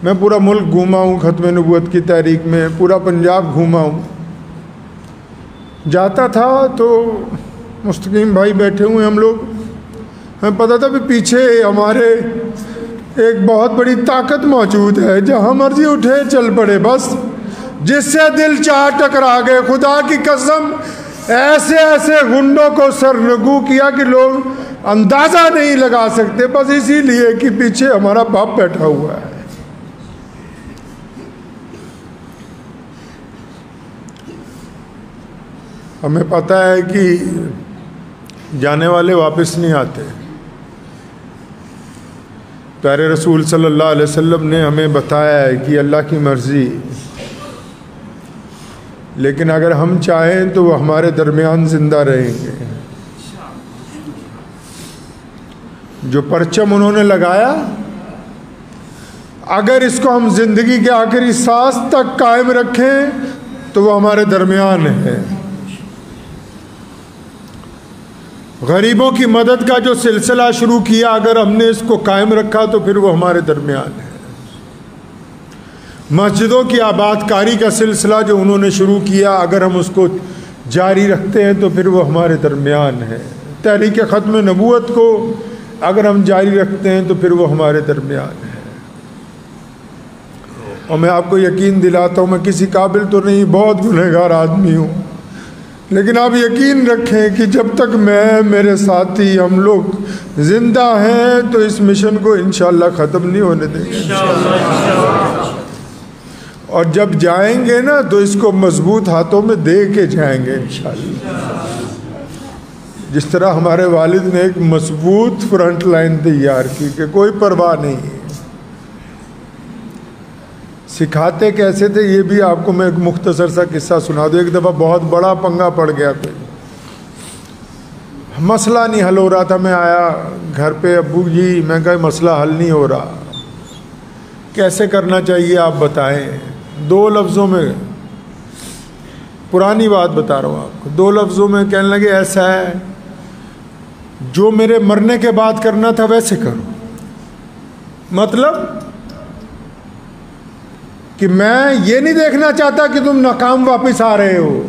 मैं पूरा मुल्क घूमा हूँ खत्म नबूवत की तहरीक में, पूरा पंजाब घूमा हूँ। जाता था तो मुस्तकीम भाई बैठे हुए हम लोग, हमें पता था भी पीछे हमारे एक बहुत बड़ी ताकत मौजूद है, जहाँ मर्जी उठे चल पड़े, बस जिससे दिल चाह टकरा गए। खुदा की कसम ऐसे ऐसे गुंडों को सरनगू किया कि लोग अंदाज़ा नहीं लगा सकते, बस इसीलिए कि पीछे हमारा बाप बैठा हुआ है। हमें पता है कि जाने वाले वापस नहीं आते। प्यारे रसूल सल्लल्लाहु अलैहि वसल्लम ने हमें बताया है कि अल्लाह की मर्ज़ी, लेकिन अगर हम चाहें तो वो हमारे दरमियान ज़िंदा रहेंगे। जो परचम उन्होंने लगाया, अगर इसको हम ज़िंदगी के आखिरी सांस तक कायम रखें तो वो हमारे दरमियान है। गरीबों की मदद का जो सिलसिला शुरू किया, अगर हमने इसको कायम रखा तो फिर वो हमारे दरमियान है। मस्जिदों की आबादकारी का सिलसिला जो उन्होंने शुरू किया, अगर हम उसको जारी रखते हैं तो फिर वो हमारे दरमियान है। तहरीक ख़त्म नबूवत को अगर हम जारी रखते हैं तो फिर वो हमारे दरमियान है। और मैं आपको यकीन दिलाता हूँ, मैं किसी काबिल तो नहीं, बहुत गुनहगार आदमी हूँ, लेकिन आप यकीन रखें कि जब तक मैं, मेरे साथी, हम लोग ज़िंदा हैं तो इस मिशन को इंशाअल्लाह ख़त्म नहीं होने देंगे। और जब जाएंगे ना तो इसको मजबूत हाथों में दे के जाएंगे इंशाअल्लाह। जिस तरह हमारे वालिद ने एक मजबूत फ्रंट लाइन तैयार की कि कोई परवाह नहीं है। सिखाते कैसे थे ये भी आपको मैं एक मुख्तसर सा किस्सा सुना दूँ। एक दफ़ा बहुत बड़ा पंगा पड़ गया, कोई मसला नहीं हल हो रहा था। मैं आया घर पे, अब्बू जी मैं कहा मसला हल नहीं हो रहा, कैसे करना चाहिए आप बताएं। 2 लफ्ज़ों में, पुरानी बात बता रहा हूँ आपको, 2 लफ्ज़ों में कहने लगे ऐसा है, जो मेरे मरने के बाद करना था वैसे करो। मतलब कि मैं ये नहीं देखना चाहता कि तुम नाकाम वापस आ रहे हो,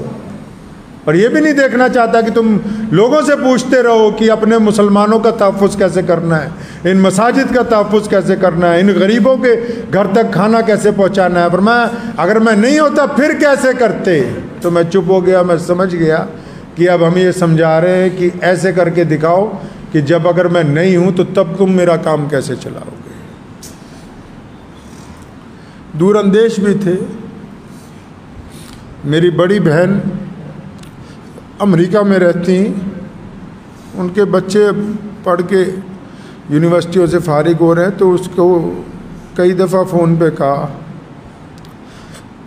और ये भी नहीं देखना चाहता कि तुम लोगों से पूछते रहो कि अपने मुसलमानों का तहफ़्फ़ुज़ कैसे करना है, इन मसाजिद का तहफ़्फ़ुज़ कैसे करना है, इन गरीबों के घर तक खाना कैसे पहुंचाना है। पर मैं, अगर मैं नहीं होता फिर कैसे करते। तो मैं चुप हो गया। मैं समझ गया कि अब हम ये समझा रहे हैं कि ऐसे करके दिखाओ कि जब अगर मैं नहीं हूँ तो तब तुम मेरा काम कैसे चलाओगे। दूर अंदेश भी थे। मेरी बड़ी बहन अमेरिका में रहती, उनके बच्चे पढ़ के यूनिवर्सिटियों से फारिग हो रहे हैं, तो उसको कई दफ़ा फ़ोन पे कहा,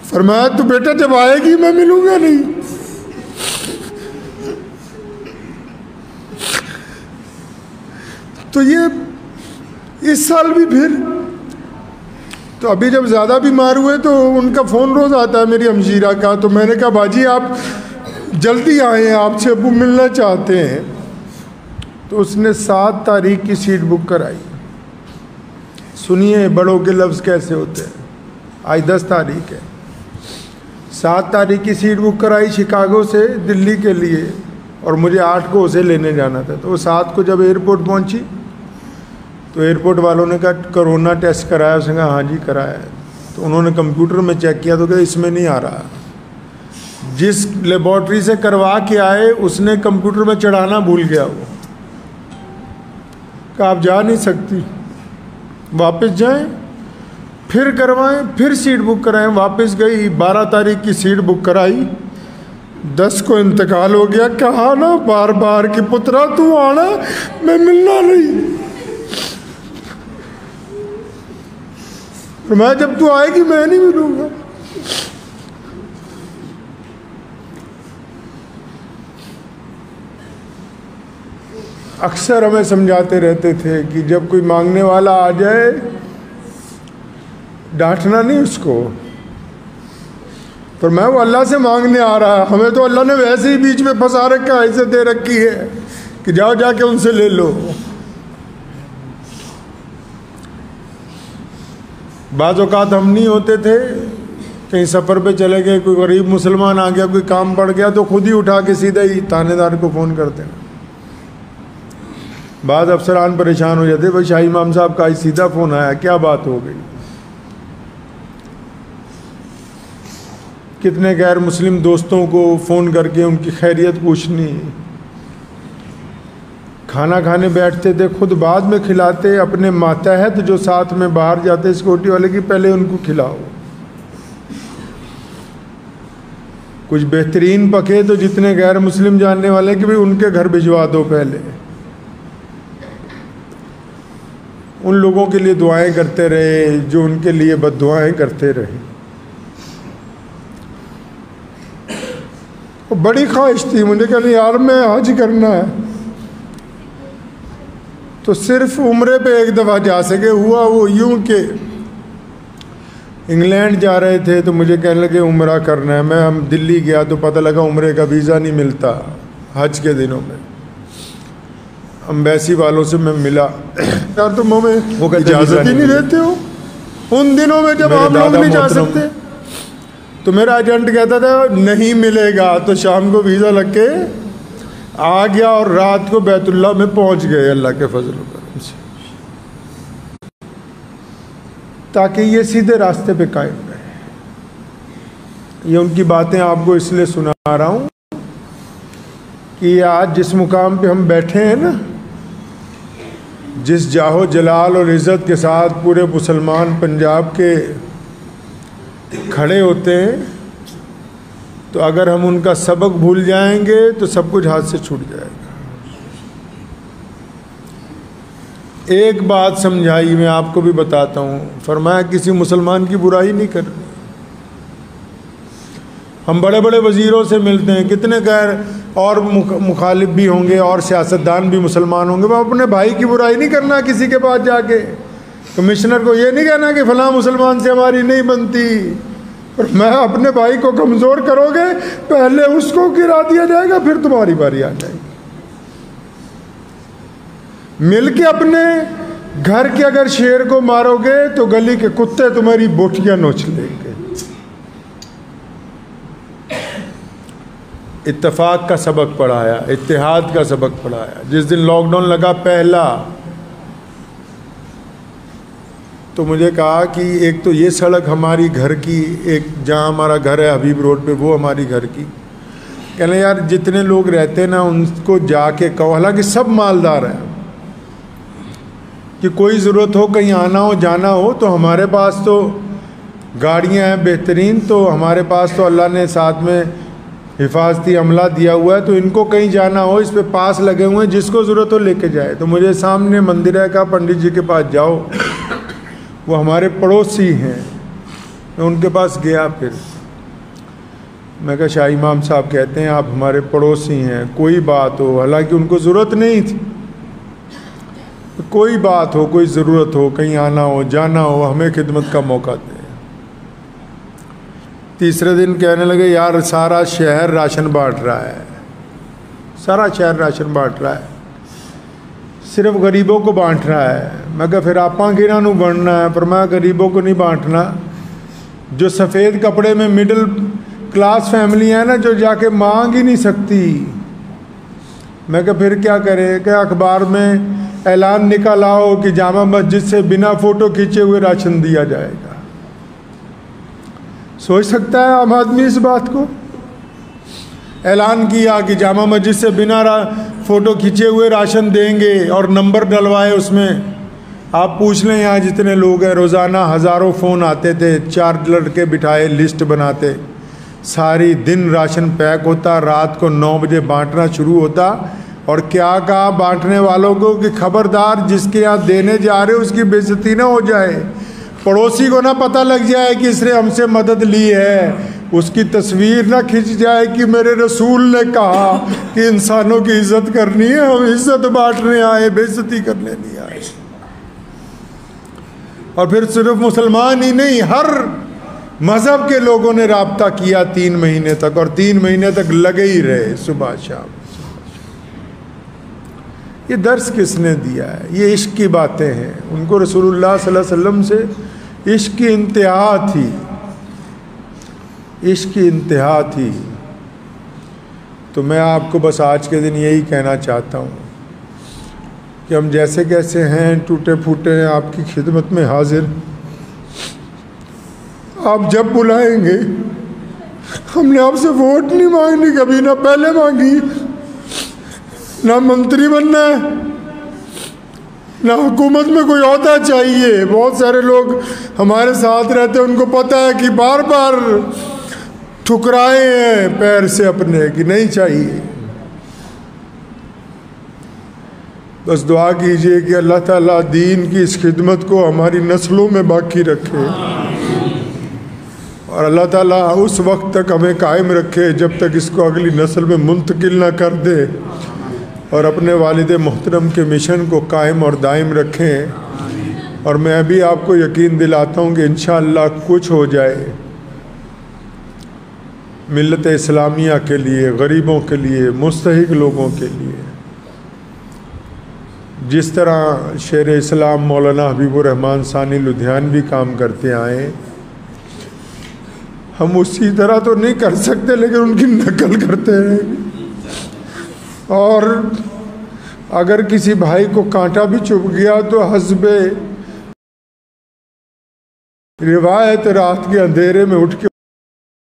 फरमाया तो बेटा जब आएगी मैं मिलूँगा नहीं। तो ये इस साल भी फिर, तो अभी जब ज़्यादा बीमार हुए तो उनका फ़ोन रोज़ आता है मेरी हमशीरा का। तो मैंने कहा बाजी आप जल्दी आए, आपसे अबू मिलना चाहते हैं। तो उसने 7 तारीख की सीट बुक कराई। सुनिए बड़ों के लफ्ज़ कैसे होते हैं। आज 10 तारीख है, 7 तारीख की सीट बुक कराई शिकागो से दिल्ली के लिए, और मुझे 8 को उसे लेने जाना था। तो 7 को जब एयरपोर्ट पहुंची तो एयरपोर्ट वालों ने कहा कोरोना टेस्ट कराया। उसने कहा हाँ जी कराया है। तो उन्होंने कंप्यूटर में चेक किया तो कहा इसमें नहीं आ रहा। जिस लेबॉर्ट्री से करवा के आए उसने कंप्यूटर में चढ़ाना भूल गया। वो कहा आप जा नहीं सकती, वापस जाएं, फिर करवाएं, फिर सीट बुक कराएं। वापस गई, 12 तारीख की सीट बुक कराई, 10 को इंतकाल हो गया। कहा ना बार बार कि पुत्रा तू आना, मैं मिलना नहीं। मैं जब तू आएगी मैं नहीं मिलूंगा। अक्सर हमें समझाते रहते थे कि जब कोई मांगने वाला आ जाए डांटना नहीं उसको। पर मैं वो अल्लाह से मांगने आ रहा है, हमें तो अल्लाह ने वैसे ही बीच में फंसा रखा, इज्जत दे रखी है कि जाओ जाके उनसे ले लो। बाज़ औक़ात हम नहीं होते थे, कहीं सफ़र पे चले गए, कोई गरीब मुसलमान आ गया, कोई काम पड़ गया तो खुद ही उठा के सीधा ही थानेदार को फ़ोन करते हैं। बाद अफसरान परेशान हो जाते, भाई शाही इमाम साहब का आज सीधा फ़ोन आया, क्या बात हो गई। कितने गैर मुस्लिम दोस्तों को फ़ोन करके उनकी खैरियत पूछनी। खाना खाने बैठते थे, खुद बाद में खिलाते, अपने मातहत जो साथ में बाहर जाते सिक्योरिटी वाले की पहले उनको खिलाओ। कुछ बेहतरीन पके तो जितने गैर मुस्लिम जानने वाले कि भाई उनके घर भिजवा दो पहले। उन लोगों के लिए दुआएं करते रहे जो उनके लिए बद्दुआएं करते रहे। बड़ी ख्वाहिश थी मुझे, कहने यार मैं हज करना है, तो सिर्फ उम्रे पे एक दफ़ा जा सके। हुआ वो यूं कि इंग्लैंड जा रहे थे तो मुझे कहने लगे उम्रा करना है। मैं हम दिल्ली गया तो पता लगा उम्रे का वीज़ा नहीं मिलता हज के दिनों में। अम्बेसी वालों से मैं मिला, यार तुम हमें वो इजाज़त ही नहीं देते हो उन दिनों में जब आप लोग नहीं जा सकते। तो मेरा एजेंट कहता था नहीं मिलेगा, तो शाम को वीज़ा लग के आ गया और रात को बैतुल्लाह में पहुंच गए अल्लाह के फजल करम से, ताकि ये सीधे रास्ते पे कायम रहे। ये उनकी बातें आपको इसलिए सुना रहा हूँ कि आज जिस मुकाम पे हम बैठे हैं ना, जिस जाहो जलाल और इज़्ज़त के साथ पूरे मुसलमान पंजाब के खड़े होते हैं, तो अगर हम उनका सबक भूल जाएंगे तो सब कुछ हाथ से छूट जाएगा। एक बात समझाई, मैं आपको भी बताता हूँ। फरमाया किसी मुसलमान की बुराई नहीं करनी। हम बड़े बड़े वज़ीरों से मिलते हैं, कितने गैर और मुखालिफ भी होंगे और सियासतदान भी मुसलमान होंगे। मैं अपने भाई की बुराई नहीं करना किसी के पास जाके। कमिश्नर को ये नहीं कहना कि फ़लाँ मुसलमान से हमारी नहीं बनती। और मैं अपने भाई को कमज़ोर करोगे, पहले उसको गिरा दिया जाएगा, फिर तुम्हारी बारी आ जाएगी। मिल के अपने घर के अगर शेर को मारोगे तो गली के कुत्ते तुम्हारी बोटियां नोच लेंगे। इत्तेफाक का सबक पढ़ाया, इत्तेहाद का सबक पढ़ाया। जिस दिन लॉकडाउन लगा पहला, तो मुझे कहा कि एक तो ये सड़क हमारी घर की, एक जहाँ हमारा घर है हबीब रोड पे, वो हमारी घर की। कहने यार जितने लोग रहते हैं ना उनको जाके कहो, हालांकि सब मालदार हैं, कि कोई ज़रूरत हो कहीं आना हो जाना हो तो हमारे पास तो गाड़ियाँ हैं बेहतरीन, तो हमारे पास तो अल्लाह ने साथ में हिफाजती अमला दिया हुआ है, तो इनको कहीं जाना हो इस पे पास लगे हुए हैं, जिसको ज़रूरत हो लेके जाए। तो मुझे सामने मंदिर है, कहा पंडित जी के पास जाओ, वो हमारे पड़ोसी हैं। मैं उनके पास गया, फिर मैं कहा शाह इमाम साहब कहते हैं आप हमारे पड़ोसी हैं, कोई बात हो, हालांकि उनको ज़रूरत नहीं थी, कोई बात हो कोई ज़रूरत हो कहीं आना हो जाना हो, हमें खिदमत का मौका दें। तीसरे दिन कहने लगे यार सारा शहर राशन बांट रहा है, सारा शहर राशन बांट रहा है, सिर्फ गरीबों को बांट रहा है। मैं कहा फिर आपां किन्हां नूं बनना है? पर मैं गरीबों को नहीं बांटना, जो सफ़ेद कपड़े में मिडिल क्लास फैमिली है ना, जो जाके मांग ही नहीं सकती। मैं कहा फिर क्या करें? क्या अखबार में ऐलान निकाल आओ कि जामा मस्जिद से बिना फ़ोटो खींचे हुए राशन दिया जाएगा। सोच सकता है आम आदमी इस बात को? ऐलान किया कि जामा मस्जिद से बिना फ़ोटो खींचे हुए राशन देंगे और नंबर डलवाए उसमें। आप पूछ लें यहाँ जितने लोग हैं, रोज़ाना हज़ारों फ़ोन आते थे, 4 लड़के बिठाए लिस्ट बनाते, सारी दिन राशन पैक होता, रात को 9 बजे बांटना शुरू होता। और क्या कहा बांटने वालों को कि खबरदार जिसके यहाँ देने जा रहे हो उसकी बेइज्जती ना हो जाए, पड़ोसी को ना पता लग जाए कि इसने हमसे मदद ली है, उसकी तस्वीर ना खिंच जाए कि मेरे रसूल ने कहा कि इंसानों की इज्जत करनी है, हम इज्जत बांटने आए, बेइज्जती करने नहीं आए। और फिर सिर्फ मुसलमान ही नहीं, हर मज़हब के लोगों ने राब्ता किया 3 महीने तक, और 3 महीने तक लगे ही रहे सुबह शाम। ये दर्स किसने दिया है? ये इश्क की बातें हैं। उनको रसूलुल्लाह सल्लल्लाहु अलैहि वसल्लम से इश्क की इंतहा थी, इश्क की इंतहा थी। तो मैं आपको बस आज के दिन यही कहना चाहता हूँ कि हम जैसे कैसे हैं, टूटे फूटे हैं, आपकी खिदमत में हाजिर। आप जब बुलाएंगे, हमने आपसे वोट नहीं मांगनी कभी, ना पहले मांगी, ना मंत्री बनना है, ना हुकूमत में कोई ओहदा चाहिए। बहुत सारे लोग हमारे साथ रहते हैं, उनको पता है कि बार बार ठुकराए हैं पैर से अपने कि नहीं चाहिए। बस दुआ कीजिए कि अल्लाह ताला दीन की इस खिदमत को हमारी नस्लों में बाकी रखे और अल्लाह ताला उस वक्त तक हमें कायम रखे जब तक इसको अगली नस्ल में मुंतकिल ना कर दे, और अपने वालिद मोहतरम के मिशन को कायम और दायम रखें। और मैं भी आपको यकीन दिलाता हूँ कि इंशाअल्लाह कुछ हो जाए मिल्लत इस्लामिया के लिए, गरीबों के लिए, मुस्तहिक लोगों के लिए। जिस तरह शेर इस्लाम मौलाना हबीबुर रहमान सानी लुधियानवी काम करते आए, हम उसी तरह तो नहीं कर सकते लेकिन उनकी नकल करते हैं। और अगर किसी भाई को कांटा भी चुभ गया तो हस्बे रिवायत रात के अंधेरे में उठ के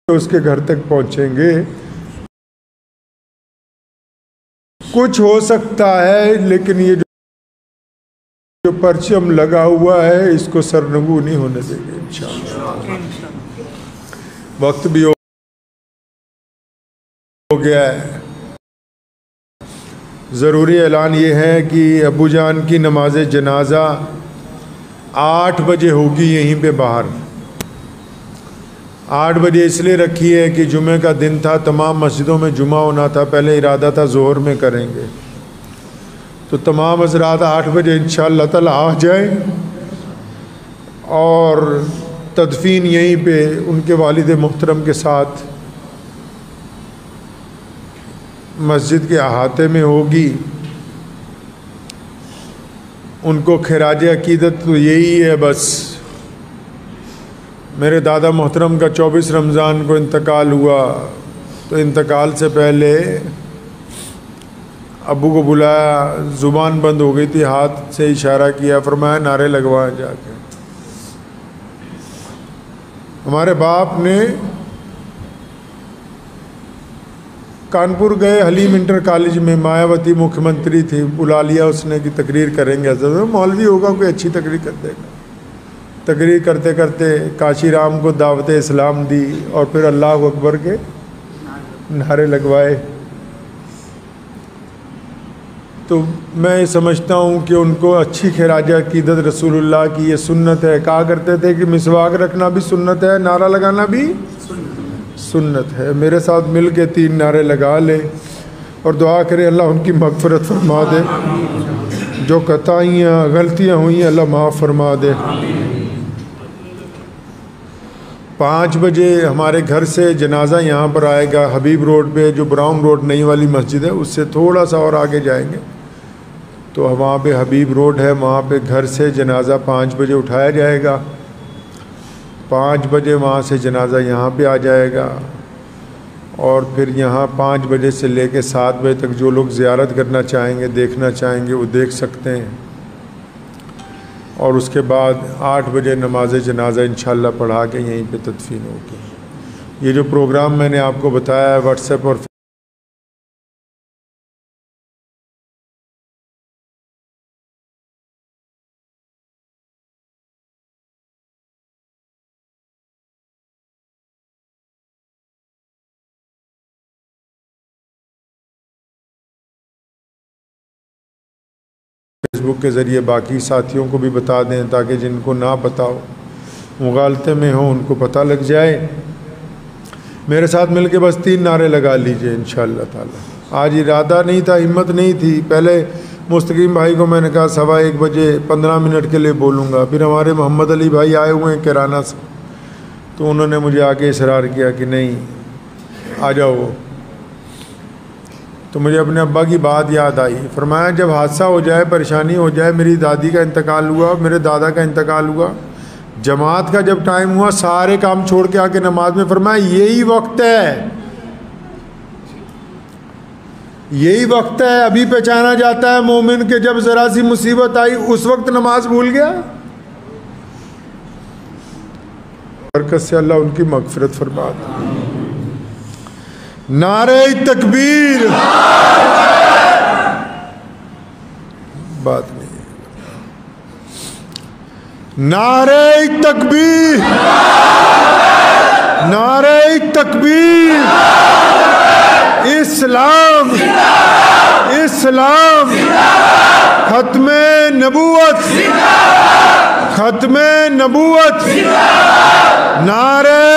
उसके घर तक पहुंचेंगे। कुछ हो सकता है लेकिन ये जो परचम लगा हुआ है इसको सरनगू नहीं होने देंगे इंशाअल्लाह। वक्त भी हो गया है। ज़रूरी ऐलान ये है कि अबू जान की नमाज जनाजा 8 बजे होगी यहीं पे बाहर। 8 बजे इसलिए रखी है कि जुमे का दिन था, तमाम मस्जिदों में जुमा होना था। पहले इरादा था ज़ोहर में करेंगे, तो तमाम हज़रात 8 बजे इंशाअल्लाह ताला आ जाएं और तदफीन यहीं पे उनके वालिद मोहतरम के साथ मस्जिद के अहाते में होगी। उनको खिराज अकीदत तो यही है बस। मेरे दादा मोहतरम का 24 रमज़ान को इंतकाल हुआ, तो इंतकाल से पहले अबू को बुलाया, ज़ुबान बंद हो गई थी, हाथ से इशारा किया, फरमाया नारे लगवाएं जाके। हमारे बाप ने कानपुर गए, हलीम इंटर कॉलेज में मायावती मुख्यमंत्री थी, बुला लिया उसने कि तकरीर करेंगे। मौलवी होगा कोई अच्छी तकरीर कर देगा। तकरीर करते करते काशी राम को दावत इस्लाम दी और फिर अल्लाह अकबर के नारे लगवाए। तो मैं समझता हूँ कि उनको अच्छी खिराज अकीदत रसूलुल्लाह की ये सुन्नत है। कहा करते थे कि मिसवाक रखना भी सुन्नत है, नारा लगाना भी सुन्नत है। मेरे साथ मिल के 3 नारे लगा ले और दुआ करें अल्लाह उनकी मग़फ़िरत फरमा दे, जो कताइयाँ गलतियाँ हुई अल्लाह माफ़ फरमा दे। 5 बजे हमारे घर से जनाजा यहाँ पर आएगा, हबीब रोड पे, जो ब्राउन रोड नई वाली मस्जिद है उससे थोड़ा सा और आगे जाएंगे तो वहाँ पे हबीब रोड है, वहाँ पे घर से जनाजा 5 बजे उठाया जाएगा। 5 बजे वहाँ से जनाजा यहाँ पे आ जाएगा और फिर यहाँ 5 बजे से लेके 7 बजे तक जो लोग ज़ियारत करना चाहेंगे, देखना चाहेंगे, वो देख सकते हैं। और उसके बाद 8 बजे नमाज जनाजा इंशाअल्लाह पढ़ा के यहीं पे तदफीन होगी। ये जो प्रोग्राम मैंने आपको बताया है व्हाट्सएप और फेसबुक के ज़रिए बाकी साथियों को भी बता दें ताकि जिनको ना पता हो, मुगालते में हो, उनको पता लग जाए। मेरे साथ मिलके बस 3 नारे लगा लीजिए इंशाअल्लाह ताला। आज इरादा नहीं था, हिम्मत नहीं थी। पहले मुस्तकीम भाई को मैंने कहा 1:15 बजे 15 मिनट के लिए बोलूँगा। फिर हमारे मोहम्मद अली भाई आए हुए हैं किराना से, तो उन्होंने मुझे आके इसरार किया कि नहीं आ जाओ। तो मुझे अपने अब्बा की बात याद आई। फरमाया जब हादसा हो जाए, परेशानी हो जाए, मेरी दादी का इंतकाल हुआ, मेरे दादा का इंतकाल हुआ, जमात का जब टाइम हुआ सारे काम छोड़ के आके नमाज में फरमाया यही वक्त है, यही वक्त है। अभी पहचाना जाता है मोमिन के जब जरा सी मुसीबत आई उस वक्त नमाज भूल गया। बरकत से अल्लाह उनकी मगफिरत फरमा दे। नारे तकबीर, बात नहीं, नारे तकबीर, नारे तकबीर, इस्लाम, इस्लाम, खत्मे नबूवत, खत्मे नबूवत, नारे